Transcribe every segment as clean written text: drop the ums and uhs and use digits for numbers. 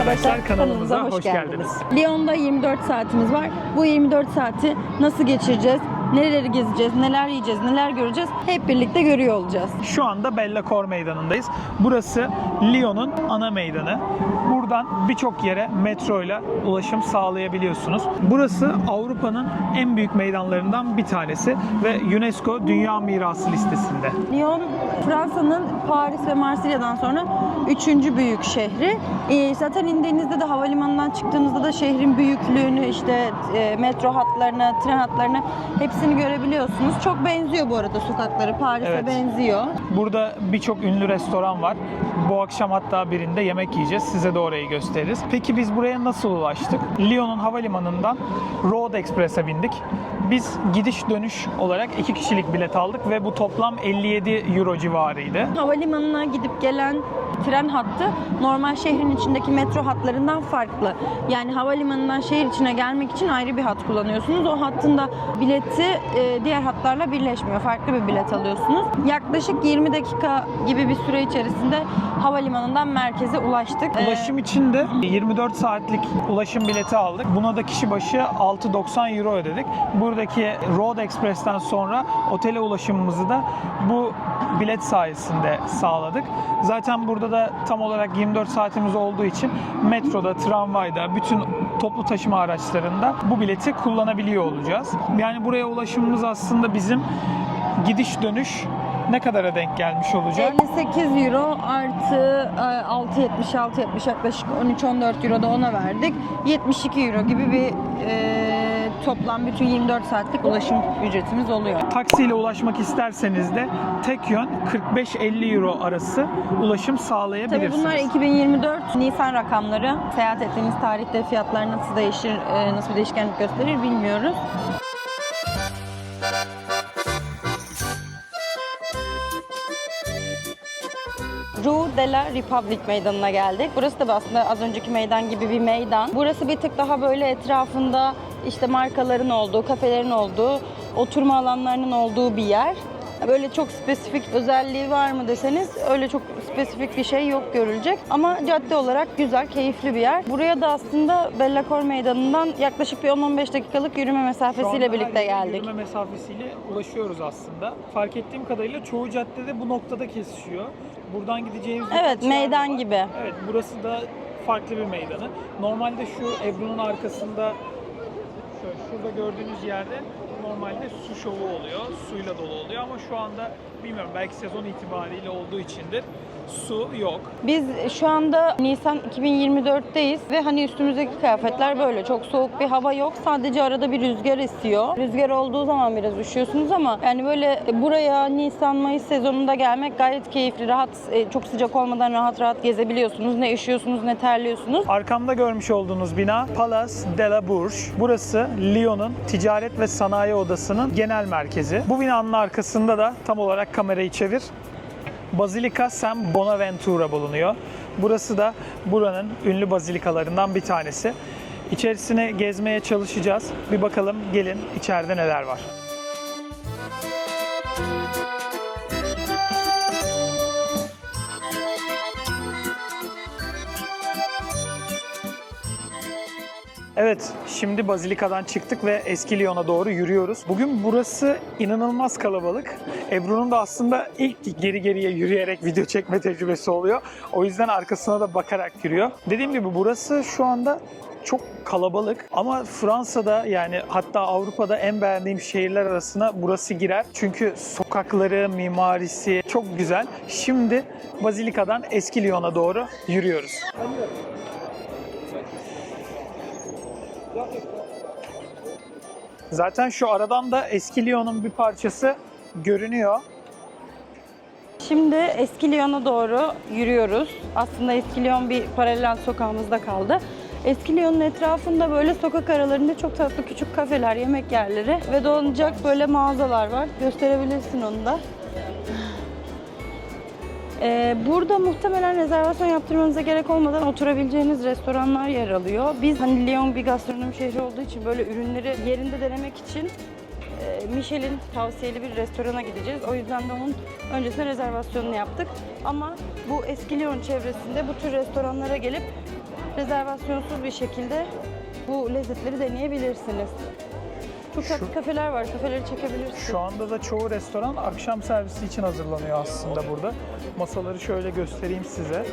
arkadaşlar, kanalımıza hoş geldiniz. Lyon'da 24 saatimiz var. Bu 24 saati nasıl geçireceğiz? Nereleri gezeceğiz, neler yiyeceğiz, neler göreceğiz? Hep birlikte görüyor olacağız. Şu anda Belle Cour Meydanı'ndayız. Burası Lyon'un ana meydanı. Buradan birçok yere metro ile ulaşım sağlayabiliyorsunuz. Burası Avrupa'nın en büyük meydanlarından bir tanesi ve UNESCO Dünya Mirası listesinde. Lyon, Fransa'nın Paris ve Marsilya'dan sonra 3. büyük şehri. Zaten indiğinizde de havalimanından çıktığınızda da şehrin büyüklüğünü, işte metro hatlarını, tren hatlarını hepsini görebiliyorsunuz. Çok benziyor bu arada sokakları. Paris'e Evet. benziyor. Burada birçok ünlü restoran var. Bu akşam hatta birinde yemek yiyeceğiz. Size de orayı gösteririz. Peki biz buraya nasıl ulaştık? Lyon'un havalimanından Road Express'e bindik. Biz gidiş dönüş olarak 2 kişilik bilet aldık ve bu toplam 57 euro civarıydı. Havalimanına gidip gelen tren hattı normal şehrin içindeki metro hatlarından farklı. Yani havalimanından şehir içine gelmek için ayrı bir hat kullanıyorsunuz. O hattın da bileti diğer hatlarla birleşmiyor. Farklı bir bilet alıyorsunuz. Yaklaşık 20 dakika gibi bir süre içerisinde havalimanından merkeze ulaştık. Ulaşım için de 24 saatlik ulaşım bileti aldık. Buna da kişi başı 6,90 euro ödedik. Buradaki Road Express'ten sonra otele ulaşımımızı da bu bilet sayesinde sağladık. Zaten burada da tam olarak 24 saatimiz olduğu için metroda, tramvayda, bütün toplu taşıma araçlarında bu bileti kullanabiliyor olacağız. Yani buraya ulaşımımız aslında bizim gidiş dönüş ne kadara denk gelmiş olacak? 58 euro artı 6,76 yaklaşık 13-14 euro da ona verdik. 72 euro gibi bir toplam bütün 24 saatlik ulaşım ücretimiz oluyor. Taksiyle ulaşmak isterseniz de tek yön 45-50 euro arası ulaşım sağlayabilirsiniz. Tabii bunlar 2024 Nisan rakamları. Seyahat ettiğiniz tarihte fiyatlar nasıl değişir, nasıl bir değişkenlik gösterir bilmiyoruz. Rue de la Republic meydanına geldik. Burası da aslında az önceki meydan gibi bir meydan. Burası bir tık daha böyle etrafında işte markaların olduğu, kafelerin olduğu, oturma alanlarının olduğu bir yer. Böyle çok spesifik özelliği var mı deseniz öyle çok spesifik bir şey yok görülecek. Ama cadde olarak güzel, keyifli bir yer. Buraya da aslında Belle Cour Meydanı'ndan yaklaşık bir 10-15 dakikalık yürüme mesafesiyle birlikte geldik. Yürüme mesafesiyle ulaşıyoruz aslında. Fark ettiğim kadarıyla çoğu caddede bu noktada kesişiyor. Buradan gideceğimiz Evet, meydan gibi. Evet, burası da farklı bir meydanı. Normalde şu Ebru'nun arkasında şurada gördüğünüz yerde normalde su şovu oluyor, suyla dolu oluyor ama şu anda bilmiyorum belki sezon itibariyle olduğu içindir. Su yok. Biz şu anda Nisan 2024'teyiz ve hani üstümüzdeki kıyafetler böyle. Çok soğuk bir hava yok. Sadece arada bir rüzgar esiyor. Rüzgar olduğu zaman biraz üşüyorsunuz ama yani böyle buraya Nisan-Mayıs sezonunda gelmek gayet keyifli, rahat, çok sıcak olmadan rahat rahat gezebiliyorsunuz. Ne üşüyorsunuz ne terliyorsunuz. Arkamda görmüş olduğunuz bina Place de la Bourse. Burası Lyon'un Ticaret ve Sanayi Odası'nın genel merkezi. Bu binanın arkasında da tam olarak kamerayı çevir. Basilica San Bonaventura bulunuyor. Burası da buranın ünlü bazilikalarından bir tanesi. İçerisine gezmeye çalışacağız. Bir bakalım gelin içeride neler var. Evet, şimdi Bazilika'dan çıktık ve eski Lyon'a doğru yürüyoruz. Bugün burası inanılmaz kalabalık. Ebru'nun da aslında ilk geri geriye yürüyerek video çekme tecrübesi oluyor. O yüzden arkasına da bakarak yürüyor. Dediğim gibi burası şu anda çok kalabalık ama Fransa'da yani hatta Avrupa'da en beğendiğim şehirler arasına burası girer. Çünkü sokakları, mimarisi çok güzel. Şimdi Bazilika'dan eski Lyon'a doğru yürüyoruz. Zaten şu aradan da eski Lyon'un bir parçası görünüyor. Şimdi eski Lyon'a doğru yürüyoruz. Aslında eski Lyon bir paralel sokağımızda kaldı. Eski Lyon'un etrafında böyle sokak aralarında çok tatlı küçük kafeler, yemek yerleri ve dolanacak böyle mağazalar var. Gösterebilirsin onu da. Burada muhtemelen rezervasyon yaptırmanıza gerek olmadan oturabileceğiniz restoranlar yer alıyor. Biz hani Lyon bir gastronomi şehri olduğu için böyle ürünleri yerinde denemek için Michelin tavsiyeli bir restorana gideceğiz. O yüzden de onun öncesinde rezervasyonunu yaptık. Ama bu eski Lyon çevresinde bu tür restoranlara gelip rezervasyonsuz bir şekilde bu lezzetleri deneyebilirsiniz. Çok tatlı kafeler var, kafeleri çekebilirsiniz. Şu anda da çoğu restoran akşam servisi için hazırlanıyor aslında burada. Masaları şöyle göstereyim size.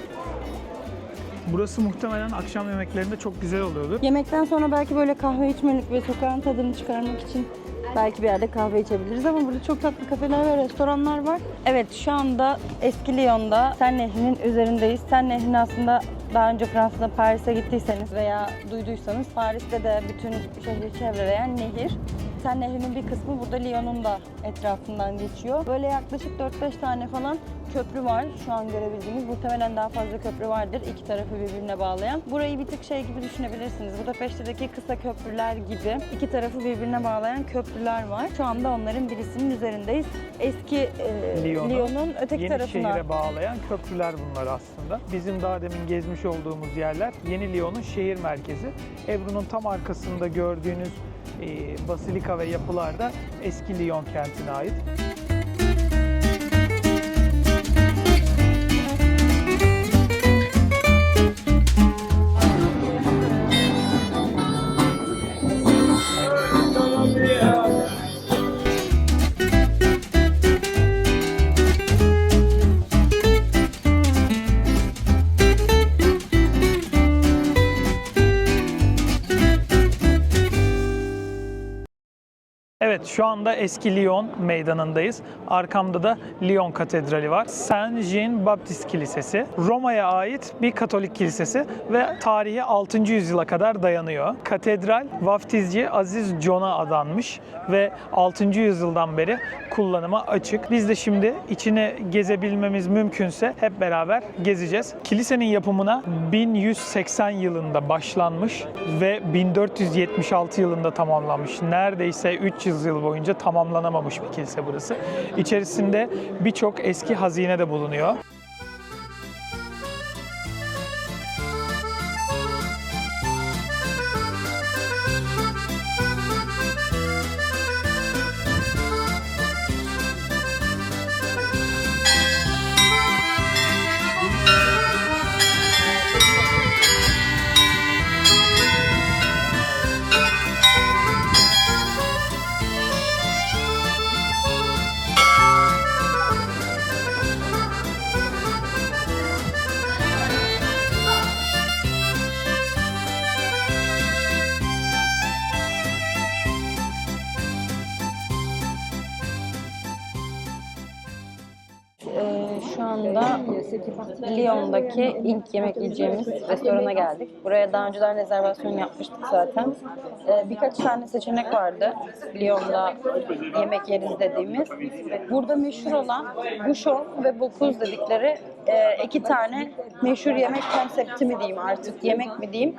Burası muhtemelen akşam yemeklerinde çok güzel oluyordur. Yemekten sonra belki böyle kahve içmelik ve sokağın tadını çıkarmak için belki bir yerde kahve içebiliriz ama burada çok tatlı kafeler ve restoranlar var. Evet, şu anda eski Lyon'da Sen Nehri'nin üzerindeyiz. Sen Nehri'ni aslında daha önce Fransa'da Paris'e gittiyseniz veya duyduysanız Paris'te de bütün şehri çevreleyen nehir. Sen Nehri'nin bir kısmı burada Lyon'un da etrafından geçiyor. Böyle yaklaşık 4-5 tane falan köprü var şu an görebildiğimiz. Muhtemelen daha fazla köprü vardır iki tarafı birbirine bağlayan. Burayı bir tık şey gibi düşünebilirsiniz. Budapeşte'deki kısa köprüler gibi iki tarafı birbirine bağlayan köprüler var. Şu anda onların birisinin üzerindeyiz. Eski Lyon'un öteki yeni tarafına. şehire bağlayan köprüler bunlar aslında. Bizim daha demin gezmiş olduğumuz yerler Yeni Lyon'un şehir merkezi. Ebru'nun tam arkasında gördüğünüz basilika ve yapılar da eski Lyon kentine ait. Evet, şu anda eski Lyon meydanındayız. Arkamda da Lyon Katedrali var. Saint Jean Baptiste Kilisesi. Roma'ya ait bir Katolik kilisesi ve tarihi 6. yüzyıla kadar dayanıyor. Katedral, vaftizci Aziz John'a adanmış ve 6. yüzyıldan beri kullanıma açık. Biz de şimdi içini gezebilmemiz mümkünse hep beraber gezeceğiz. Kilisenin yapımına 1180 yılında başlanmış ve 1476 yılında tamamlanmış. Neredeyse 300 yıl boyunca tamamlanamamış bir kilise burası. İçerisinde birçok eski hazine de bulunuyor. Şu anda Lyon'daki ilk yemek yiyeceğimiz restorana geldik. Buraya daha önceden rezervasyon yapmıştık zaten. Birkaç tane seçenek vardı Lyon'da yemek yeriz dediğimiz. Burada meşhur olan bouchon ve bocuse dedikleri iki tane meşhur yemek konsepti mi diyeyim artık, yemek mi diyeyim,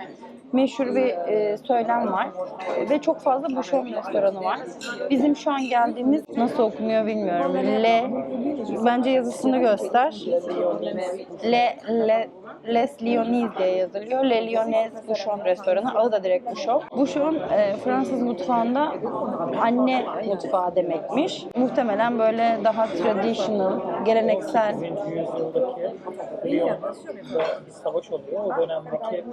meşhur bir söylem var ve çok fazla bouchon restoranı var. Bizim şu an geldiğimiz nasıl okunuyor bilmiyorum. Bence yazısını göster. Les Lyonnaises diye yazılıyor. Le Lyonnais Bouchon restoranı. Adı da direkt Bouchon. Bouchon Fransız mutfağında anne mutfağı demekmiş. Muhtemelen böyle daha traditional, geleneksel. 20. yüzyıldaki Lyon'da bir savaş oluyor. O dönemdeki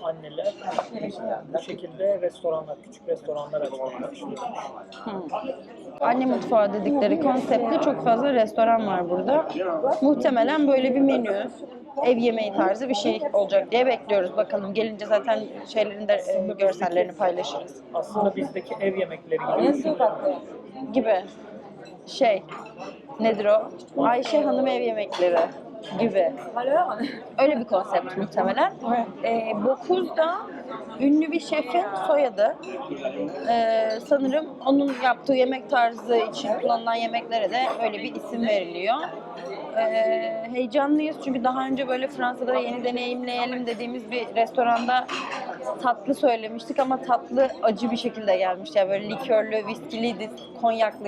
anneler bu şekilde restoranlar, küçük restoranlar açmaya başlıyor. Anne mutfağı dedikleri konseptte çok fazla restoran var burada. Muhtemelen böyle bir menü, ev yemeği tarzı bir şey olacak diye bekliyoruz. Bakalım gelince zaten şeylerin de görsellerini paylaşırız. Aslında bizdeki ev yemekleri Gibi. Nedir o? Ayşe Hanım ev yemekleri gibi. Öyle bir konsept muhtemelen. Bocuse da ünlü bir şefin soyadı. Sanırım onun yaptığı yemek tarzı için kullanılan yemeklere de öyle bir isim veriliyor. Heyecanlıyız çünkü daha önce böyle Fransa'da yeni deneyimleyelim dediğimiz bir restoranda tatlı söylemiştik ama tatlı acı bir şekilde gelmişti. Yani böyle likörlü, viskiliydi, konyaklı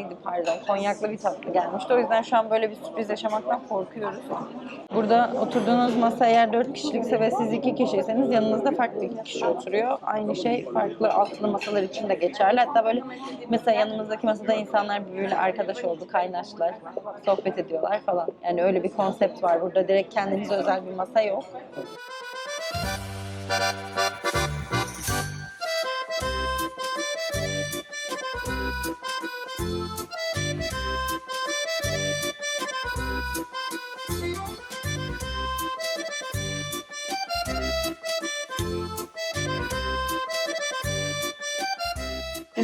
bir tatlı gelmişti. O yüzden şu an böyle bir sürpriz yaşamaktan korkuyoruz. Burada oturduğunuz masa eğer 4 kişilikse ve siz 2 kişiyseniz yanınızda farklı 2 kişi oturuyor. Aynı şey farklı altılı masalar için de geçerli. Hatta böyle mesela yanımızdaki masada insanlar birbiriyle arkadaş oldu, kaynaştılar, sohbet ediyorlar falan. Yani öyle bir konsept var. Burada direkt kendinize özel bir masa yok.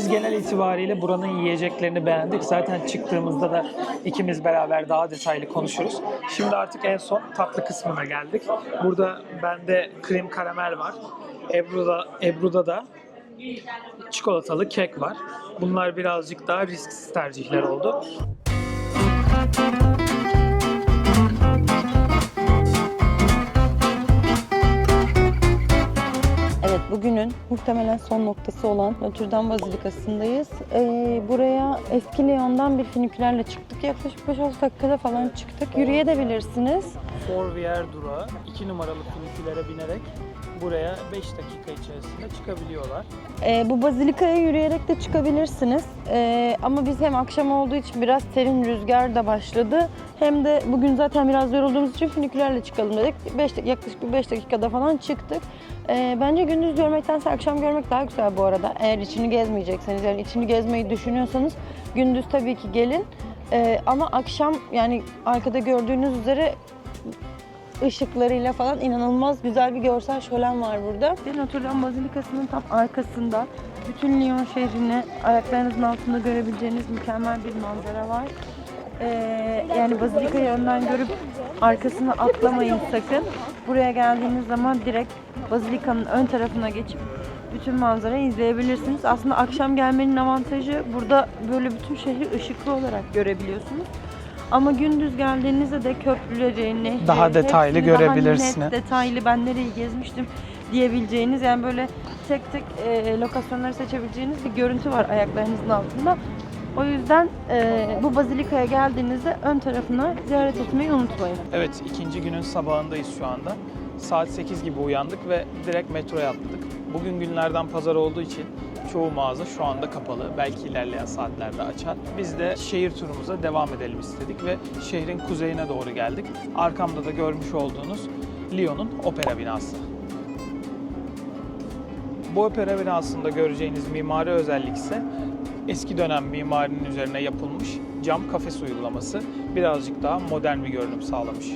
Biz genel itibariyle buranın yiyeceklerini beğendik. Zaten çıktığımızda da ikimiz beraber daha detaylı konuşuruz. Şimdi artık en son tatlı kısmına geldik. Burada bende krem karamel var. Ebru'da da çikolatalı kek var. Bunlar birazcık daha risksiz tercihler oldu. Evet, bugünün muhtemelen son noktası olan Notre Dame Bazilikası'ndayız. Buraya eski Lyon'dan bir fünikülerle çıktık. Yaklaşık 5-6 dakikada falan çıktık. Yürüyebilirsiniz. Fourvière durağı 2 numaralı fünikülere binerek buraya 5 dakika içerisinde çıkabiliyorlar. Bu bazilikaya yürüyerek de çıkabilirsiniz. Ama biz hem akşam olduğu için biraz serin rüzgar da başladı. Hem de bugün zaten biraz yorulduğumuz için fünikülerle çıkalım dedik. Yaklaşık 5 dakikada falan çıktık. Bence gündüz görmektense akşam görmek daha güzel bu arada. Eğer içini gezmeyecekseniz, yani içini gezmeyi düşünüyorsanız gündüz tabii ki gelin. Ama akşam, yani arkada gördüğünüz üzere ışıklarıyla falan inanılmaz güzel bir görsel şölen var burada. Notre Dame Bazilikası'nın tam arkasında bütün Lyon şehrini ayaklarınızın altında görebileceğiniz mükemmel bir manzara var. Yani Bazilika'yı önden görüp arkasına atlamayın sakın. Buraya geldiğiniz zaman direkt Bazilika'nın ön tarafına geçip bütün manzarayı izleyebilirsiniz. Aslında akşam gelmenin avantajı, burada böyle bütün şehri ışıklı olarak görebiliyorsunuz. Ama gündüz geldiğinizde de köprüleri, nehri, Daha detaylı görebilirsiniz. Daha net, detaylı, ben nereyi gezmiştim diyebileceğiniz, yani böyle tek tek lokasyonları seçebileceğiniz bir görüntü var ayaklarınızın altında. O yüzden bu bazilikaya geldiğinizde ön tarafını ziyaret etmeyi unutmayın. Evet, ikinci günün sabahındayız şu anda. Saat 8 gibi uyandık ve direkt metroya atladık. Bugün günlerden pazar olduğu için çoğu mağaza şu anda kapalı. Belki ilerleyen saatlerde açar. Biz de şehir turumuza devam edelim istedik ve şehrin kuzeyine doğru geldik. Arkamda da görmüş olduğunuz Lyon'un opera binası. Bu opera binasında göreceğiniz mimari özellik ise eski dönem mimarinin üzerine yapılmış cam kafes uygulaması, birazcık daha modern bir görünüm sağlamış.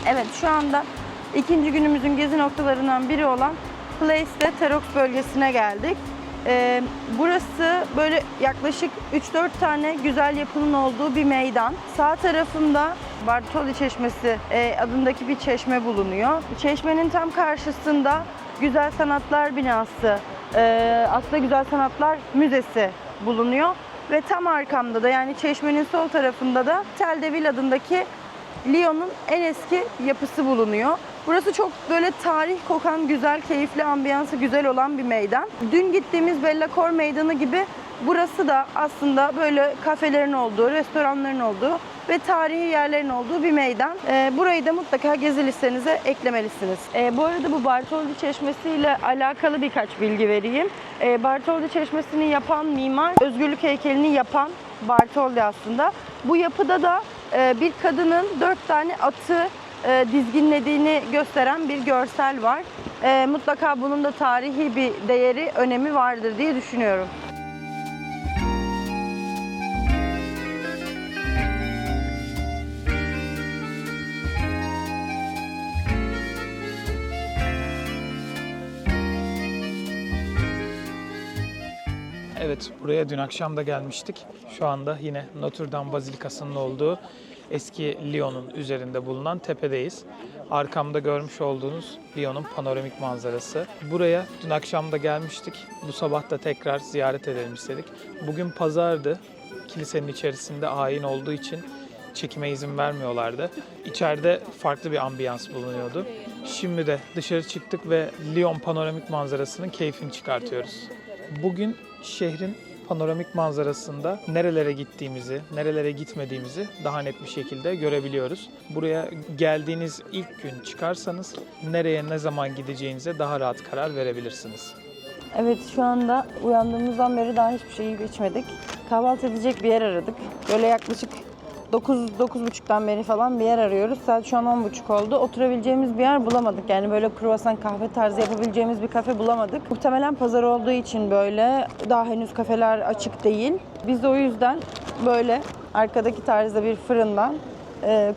Evet, şu anda ikinci günümüzün gezi noktalarından biri olan Place de Terrox bölgesine geldik. Burası böyle yaklaşık 3-4 tane güzel yapının olduğu bir meydan. Sağ tarafında Bartoli Çeşmesi adındaki bir çeşme bulunuyor. Çeşmenin tam karşısında Güzel Sanatlar Binası, aslında Güzel Sanatlar Müzesi bulunuyor. Ve tam arkamda da, yani çeşmenin sol tarafında da Tel de Ville adındaki Lyon'un en eski yapısı bulunuyor. Burası çok böyle tarih kokan, güzel, keyifli, ambiyansı güzel olan bir meydan. Dün gittiğimiz Bella Cor Meydanı gibi burası da aslında böyle kafelerin olduğu, restoranların olduğu ve tarihi yerlerin olduğu bir meydan. Burayı da mutlaka gezi listenize eklemelisiniz. Bu arada bu Bartoldi Çeşmesi ile alakalı birkaç bilgi vereyim. Bartoldi Çeşmesi'ni yapan mimar, Özgürlük heykelini yapan Bartoldi aslında. Bu yapıda da bir kadının 4 tane atı dizginlediğini gösteren bir görsel var. Mutlaka bunun da tarihi bir değeri, önemi vardır diye düşünüyorum. Evet, buraya dün akşam da gelmiştik. Şu anda yine Notre Dame Bazilikası'nın olduğu eski Lyon'un üzerinde bulunan tepedeyiz. Arkamda görmüş olduğunuz Lyon'un panoramik manzarası. Buraya dün akşam da gelmiştik. Bu sabah da tekrar ziyaret edelim istedik. Bugün pazardı. Kilisenin içerisinde ayin olduğu için çekime izin vermiyorlardı. İçeride farklı bir ambiyans bulunuyordu. Şimdi de dışarı çıktık ve Lyon panoramik manzarasının keyfini çıkartıyoruz. Bugün şehrin panoramik manzarasında nerelere gittiğimizi, nerelere gitmediğimizi daha net bir şekilde görebiliyoruz. Buraya geldiğiniz ilk gün çıkarsanız nereye ne zaman gideceğinize daha rahat karar verebilirsiniz. Evet, şu anda uyandığımızdan beri daha hiçbir şey yiyip içmedik. Kahvaltı edecek bir yer aradık. Böyle yaklaşık 9-9.30'dan beri falan bir yer arıyoruz. Saat şu an 10.30 oldu. Oturabileceğimiz bir yer bulamadık. Yani böyle kruvasan kahve tarzı yapabileceğimiz bir kafe bulamadık. Muhtemelen pazar olduğu için böyle daha henüz kafeler açık değil. Biz de o yüzden böyle arkadaki tarzda bir fırından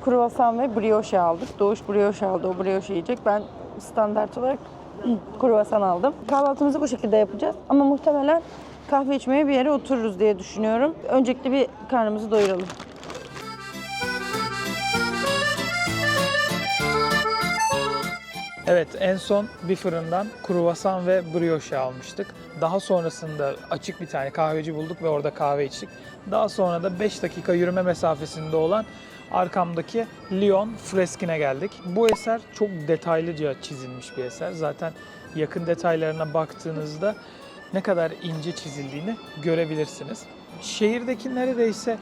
kruvasan ve brioche aldık. Doğuş brioche aldı. O brioche yiyecek. Ben standart olarak kruvasan aldım. Kahvaltımızı bu şekilde yapacağız. Ama muhtemelen kahve içmeye bir yere otururuz diye düşünüyorum. Öncelikle bir karnımızı doyuralım. Evet, en son bir fırından kruvasan ve brioche almıştık. Daha sonrasında açık bir tane kahveci bulduk ve orada kahve içtik. Daha sonra da 5 dakika yürüme mesafesinde olan arkamdaki Lyon freskine geldik. Bu eser çok detaylıca çizilmiş bir eser. Zaten yakın detaylarına baktığınızda ne kadar ince çizildiğini görebilirsiniz. Şehirdeki neredeyse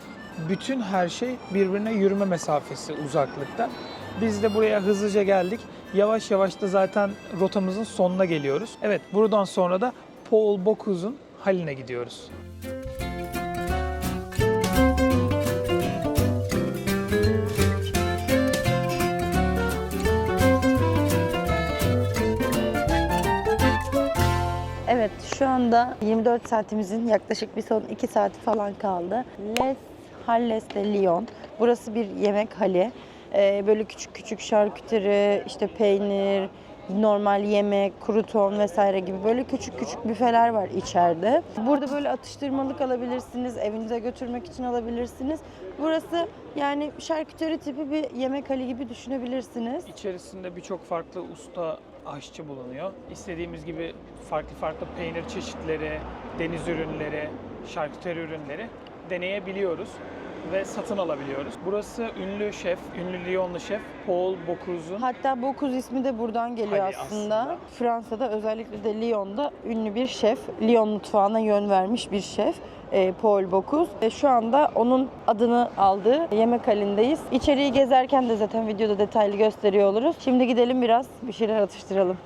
bütün her şey birbirine yürüme mesafesi uzaklıkta. Biz de buraya hızlıca geldik. Yavaş yavaş da zaten rotamızın sonuna geliyoruz. Evet, buradan sonra da Paul Bocuse haline gidiyoruz. Evet, şu anda 24 saatimizin yaklaşık bir son 2 saati falan kaldı. Les Halles de Lyon. Burası bir yemek hali. Böyle küçük küçük şarküteri, işte peynir, normal yemek, kruton vesaire gibi böyle küçük küçük büfeler var içeride. Burada böyle atıştırmalık alabilirsiniz, evinize götürmek için alabilirsiniz. Burası yani şarküteri tipi bir yemek hali gibi düşünebilirsiniz. İçerisinde birçok farklı usta aşçı bulunuyor. İstediğimiz gibi farklı farklı peynir çeşitleri, deniz ürünleri, şarküteri ürünleri deneyebiliyoruz ve satın alabiliyoruz. Burası ünlü şef, ünlü Lyonlu şef Paul Bocuse'un. Hatta Bocuse ismi de buradan geliyor Hali aslında. Fransa'da özellikle de Lyon'da ünlü bir şef. Lyon mutfağına yön vermiş bir şef. Paul Bocuse. Şu anda onun adını aldığı yemek halindeyiz. İçeriği gezerken de zaten videoda detaylı gösteriyor oluruz. Şimdi gidelim biraz bir şeyler atıştıralım.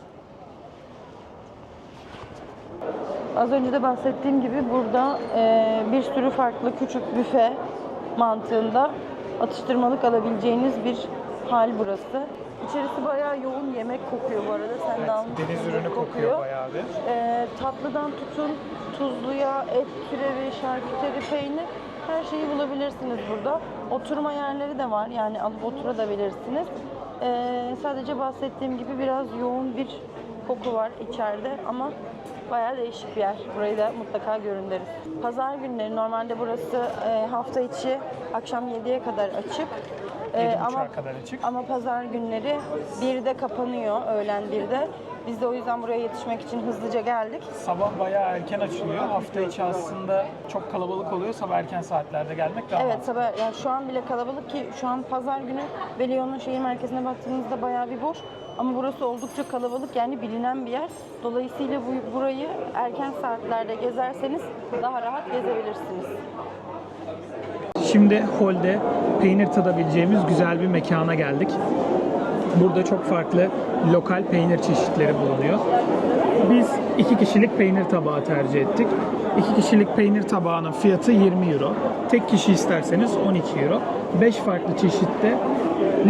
Az önce de bahsettiğim gibi burada bir sürü farklı küçük büfe mantığında atıştırmalık alabileceğiniz bir hal burası. İçerisi bayağı yoğun yemek kokuyor bu arada. Sen Evet, de almışsın, deniz ürünü kokuyor bayağı bir. Tatlıdan tutun, tuzluya, et türevi, şarküteri, peynir her şeyi bulabilirsiniz burada. Oturma yerleri de var, yani alıp oturabilirsiniz. Sadece bahsettiğim gibi biraz yoğun bir koku var içeride ama bayağı değişik bir yer. Burayı da mutlaka görün deriz. Pazar günleri normalde burası hafta içi akşam 7'ye kadar açık. 7.30'a kadar açık. Ama pazar günleri 1'de kapanıyor, öğlen 1'de. Biz de o yüzden buraya yetişmek için hızlıca geldik. Sabah bayağı erken açılıyor. Hafta içi aslında çok kalabalık oluyor. Sabah erken saatlerde gelmek daha Evet, mantıklı. sabah yani şu an bile kalabalık ki şu an pazar günü ve Lyon'un şehir merkezine baktığımızda bayağı bir boş. Ama burası oldukça kalabalık, yani bilinen bir yer. Dolayısıyla burayı erken saatlerde gezerseniz daha rahat gezebilirsiniz. Şimdi Hol'de peynir tadabileceğimiz güzel bir mekana geldik. Burada çok farklı lokal peynir çeşitleri bulunuyor. Biz 2 kişilik peynir tabağı tercih ettik. 2 kişilik peynir tabağının fiyatı 20 euro. Tek kişi isterseniz 12 euro. 5 farklı çeşitte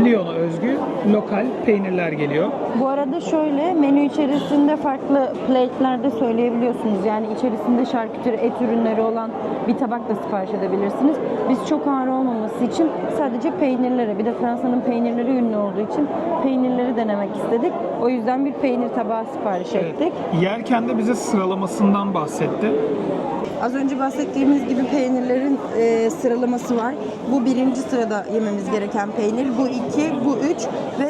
Lyon'a özgü lokal peynirler geliyor. Bu arada şöyle, menü içerisinde farklı plate'lerde söyleyebiliyorsunuz. Yani içerisinde şarküteri, et ürünleri olan bir tabak da sipariş edebilirsiniz. Biz çok ağır olmaması için sadece peynirleri, bir de Fransa'nın peynirleri ünlü olduğu için peynirleri denemek istedik. O yüzden bir peynir tabağı sipariş ettik. Yerken de bize sıralamasından bahsetti. Az önce bahsettiğimiz gibi peynirlerin sıralaması var. Bu 1. sırada yememiz gereken peynir. Bu 2, bu 3 ve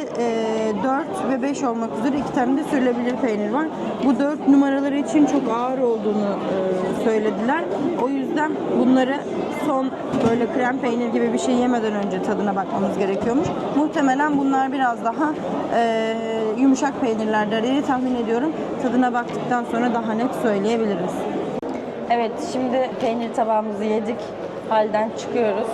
4 ve 5 olmak üzere 2 tane de sürülebilir peynir var. Bu 4 numaraları için çok ağır olduğunu söylediler. O yüzden bunları son böyle krem peynir gibi bir şey yemeden önce tadına bakmamız gerekiyormuş. Muhtemelen bunlar biraz daha yumuşak peynirlerdir diye tahmin ediyorum. Tadına baktıktan sonra daha net söyleyebiliriz. Evet, şimdi peynir tabağımızı yedik. Halden çıkıyoruz.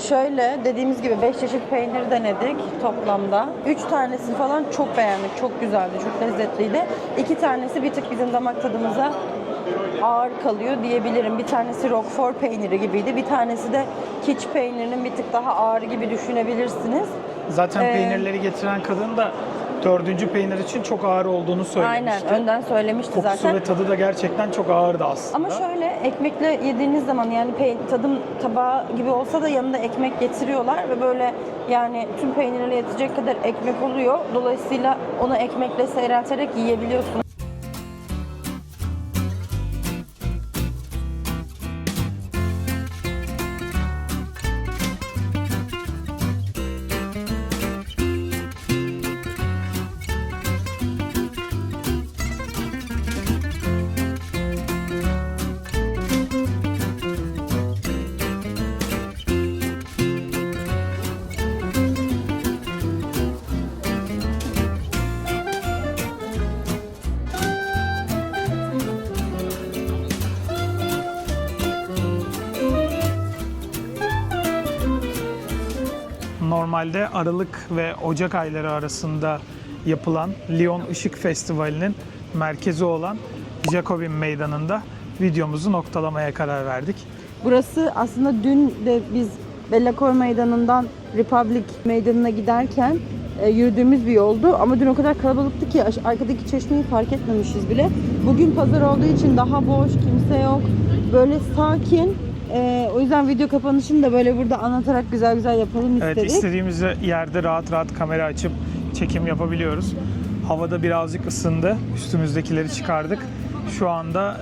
Şöyle dediğimiz gibi 5 çeşit peynir denedik toplamda. 3 tanesini falan çok beğendik. Çok güzeldi, çok lezzetliydi. 2 tanesi bir tık bizim damak tadımıza ağır kalıyor diyebilirim. Bir tanesi Roquefort peyniri gibiydi. Bir tanesi de kiç peynirinin bir tık daha ağır gibi düşünebilirsiniz. Zaten peynirleri getiren kadın da 4. peynir için çok ağır olduğunu söylemişti. Aynen, önden söylemişti Kokusu zaten. ve tadı da gerçekten çok ağırdı aslında. Ama şöyle ekmekle yediğiniz zaman yani tadım tabağı gibi olsa da yanında ekmek getiriyorlar ve böyle yani tüm peynirle yetecek kadar ekmek oluyor. Dolayısıyla onu ekmekle seyrelterek yiyebiliyorsunuz. Normalde Aralık ve Ocak ayları arasında yapılan Lyon Işık Festivali'nin merkezi olan Jacobin Meydanı'nda videomuzu noktalamaya karar verdik. Burası aslında dün de biz Bellacourt Meydanı'ndan Republic Meydanı'na giderken yürüdüğümüz bir yoldu. Ama dün o kadar kalabalıktı ki arkadaki çeşmeyi fark etmemişiz bile. Bugün pazar olduğu için daha boş, kimse yok. Böyle sakin. O yüzden video kapanışını da böyle burada anlatarak güzel güzel yapalım istedik. Evet, istediğimiz yerde rahat rahat kamera açıp çekim yapabiliyoruz. Havada birazcık ısındı. Üstümüzdekileri çıkardık. Şu anda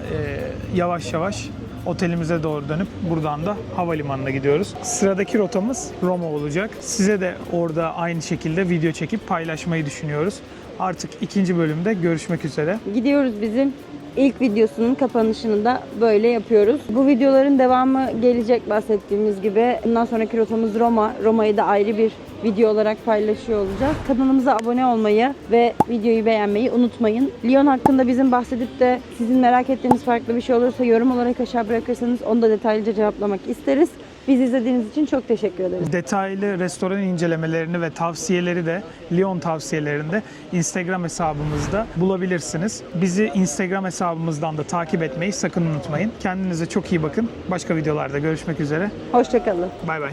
yavaş yavaş otelimize doğru dönüp buradan da havalimanına gidiyoruz. Sıradaki rotamız Roma olacak. Size de orada aynı şekilde video çekip paylaşmayı düşünüyoruz. Artık ikinci bölümde görüşmek üzere. Gidiyoruz bizim ilk videosunun kapanışını da böyle yapıyoruz. Bu videoların devamı gelecek bahsettiğimiz gibi. Bundan sonraki rotamız Roma. Roma'yı da ayrı bir video olarak paylaşıyor olacağız. Kanalımıza abone olmayı ve videoyu beğenmeyi unutmayın. Lyon hakkında bizim bahsedip de sizin merak ettiğiniz farklı bir şey olursa yorum olarak aşağı bırakırsanız onu da detaylıca cevaplamak isteriz. Bizi izlediğiniz için çok teşekkür ederiz. Detaylı restoran incelemelerini ve tavsiyeleri de Lyon tavsiyelerinde Instagram hesabımızda bulabilirsiniz. Bizi Instagram hesabımızdan da takip etmeyi sakın unutmayın. Kendinize çok iyi bakın. Başka videolarda görüşmek üzere. Hoşça kalın. Bay bay.